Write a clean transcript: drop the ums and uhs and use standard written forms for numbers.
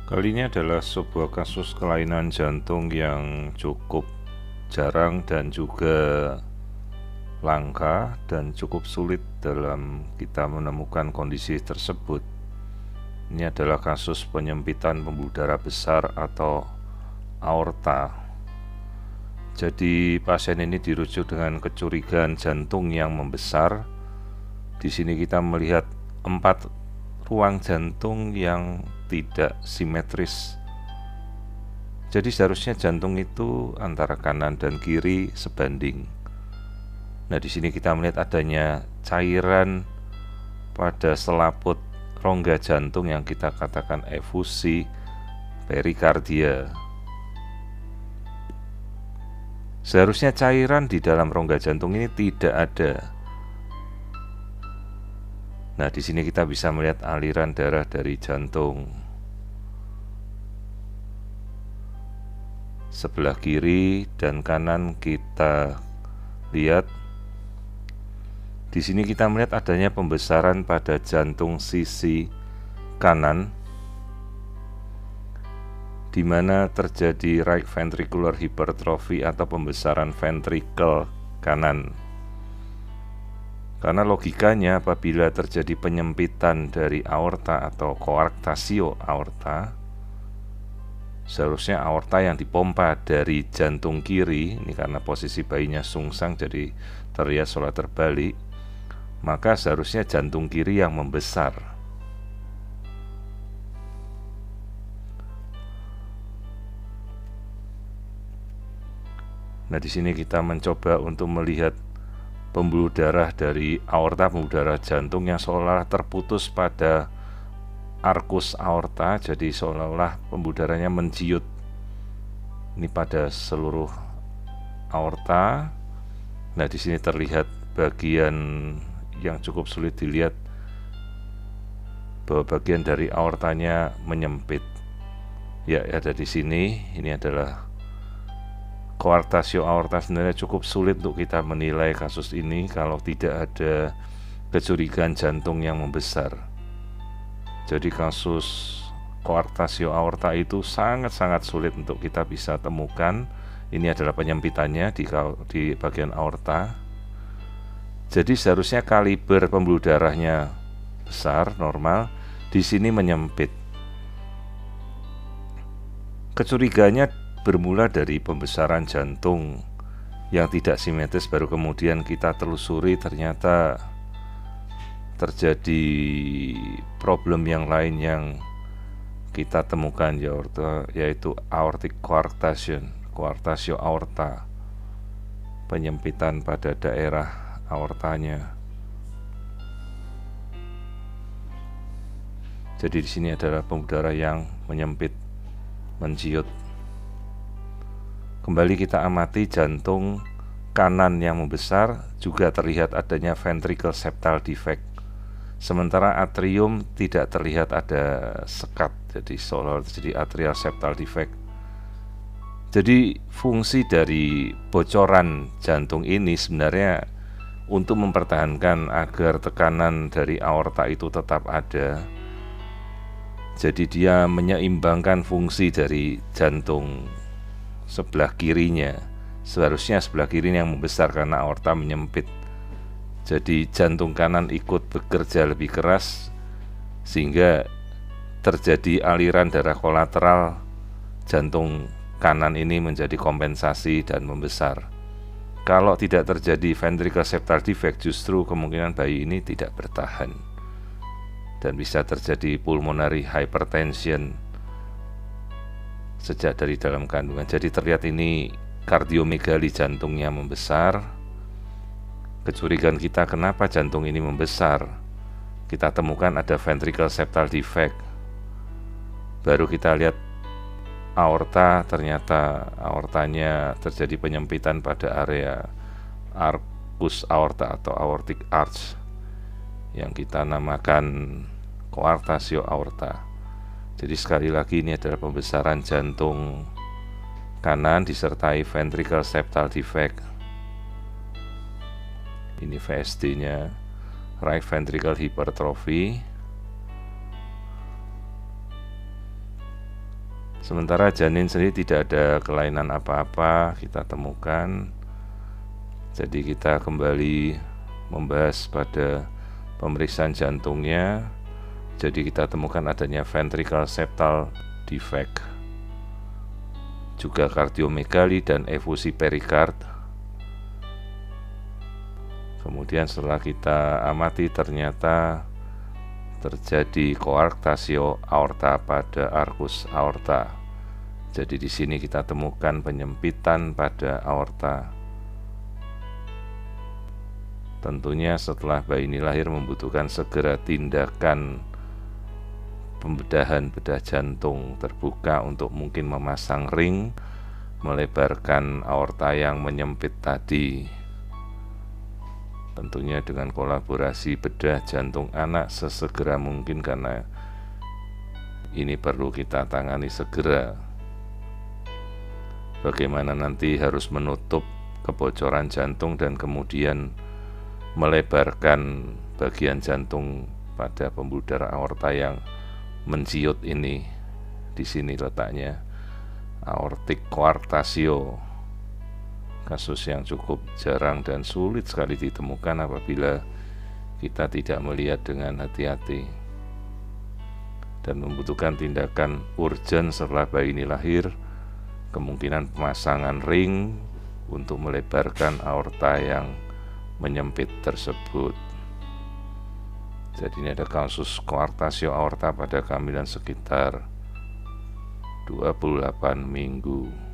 Kali ini adalah sebuah kasus kelainan jantung yang cukup jarang dan juga langka dan cukup sulit dalam kita menemukan kondisi tersebut. Ini adalah kasus penyempitan pembuluh darah besar atau aorta. Jadi pasien ini dirujuk dengan kecurigaan jantung yang membesar. Di sini kita melihat 4 ruang jantung yang tidak simetris. Jadi seharusnya jantung itu antara kanan dan kiri sebanding. Nah, di sini kita melihat adanya cairan pada selaput rongga jantung yang kita katakan efusi perikardia. Seharusnya cairan di dalam rongga jantung ini tidak ada. Nah, di sini kita bisa melihat aliran darah dari jantung. Sebelah kiri dan kanan kita lihat. Di sini kita melihat adanya pembesaran pada jantung sisi kanan, di mana terjadi right ventricular hypertrophy atau pembesaran ventrikel kanan. Karena logikanya apabila terjadi penyempitan dari aorta atau koarktasio aorta, seharusnya aorta yang dipompa dari jantung kiri, ini karena posisi bayinya sungsang jadi terlihat seolah terbalik, maka seharusnya jantung kiri yang membesar. Nah, di sini kita mencoba untuk melihat pembuluh darah dari aorta, pembuluh darah jantung yang seolah terputus pada arkus aorta, jadi seolah-olah pembuluh darahnya menciut. Ini pada seluruh aorta. Nah, di sini terlihat bagian yang cukup sulit dilihat, bahwa bagian dari aortanya menyempit. Ya, ada di sini. Ini adalah koarktasio aorta. Sebenarnya cukup sulit untuk kita menilai kasus ini kalau tidak ada kecurigaan jantung yang membesar. Jadi kasus koarktasio aorta itu sangat-sangat sulit untuk kita bisa temukan. Ini adalah penyempitannya di bagian aorta. Jadi seharusnya kaliber pembuluh darahnya besar, normal, di sini menyempit. Kecurigaannya bermula dari pembesaran jantung yang tidak simetris, baru kemudian kita telusuri ternyata terjadi problem yang lain yang kita temukan, yaitu aortic coarctation, coarctatio aorta, penyempitan pada daerah aortanya. Jadi di sini adalah pembuluh darah yang menyempit, menciut. Kembali kita amati jantung kanan yang membesar, juga terlihat adanya ventricle septal defect. Sementara atrium tidak terlihat ada sekat, jadi seolah terjadi atrial septal defect. Jadi fungsi dari bocoran jantung ini sebenarnya untuk mempertahankan agar tekanan dari aorta itu tetap ada. Jadi dia menyeimbangkan fungsi dari jantung sebelah kirinya. Seharusnya sebelah kirinya yang membesar karena aorta menyempit. Jadi jantung kanan ikut bekerja lebih keras sehingga terjadi aliran darah kolateral jantung kanan ini menjadi kompensasi dan membesar. Kalau tidak terjadi ventricle septal defect, justru kemungkinan bayi ini tidak bertahan dan bisa terjadi pulmonary hypertension sejak dari dalam kandungan. Jadi terlihat ini kardiomegali, jantungnya membesar. Kecurigaan kita kenapa jantung ini membesar, kita temukan ada ventricle septal defect. Baru kita lihat aorta, ternyata aortanya terjadi penyempitan pada area arcus aorta atau aortic arch yang kita namakan coarctatio aorta. Jadi sekali lagi ini adalah pembesaran jantung kanan disertai ventricle septal defect. Ini VSD-nya, right ventricle hypertrophy. Sementara janin sendiri tidak ada kelainan apa-apa kita temukan. Jadi kita kembali membahas pada pemeriksaan jantungnya. Jadi kita temukan adanya ventricle septal defect, juga kardiomegali dan efusi perikard. Kemudian setelah kita amati ternyata terjadi koarktasio aorta pada arcus aorta. Jadi di sini kita temukan penyempitan pada aorta. Tentunya setelah bayi ini lahir membutuhkan segera tindakan pembedahan bedah jantung terbuka untuk mungkin memasang ring, melebarkan aorta yang menyempit tadi. Tentunya dengan kolaborasi bedah jantung anak sesegera mungkin, karena ini perlu kita tangani segera. Bagaimana nanti harus menutup kebocoran jantung dan kemudian melebarkan bagian jantung pada pembuluh darah aorta yang menciut ini. Di sini letaknya aortic coarctatio. Kasus yang cukup jarang dan sulit sekali ditemukan apabila kita tidak melihat dengan hati-hati, dan membutuhkan tindakan urgen setelah bayi ini lahir, kemungkinan pemasangan ring untuk melebarkan aorta yang menyempit tersebut. Jadi ini ada kasus koarktasio aorta pada kehamilan sekitar 28 minggu.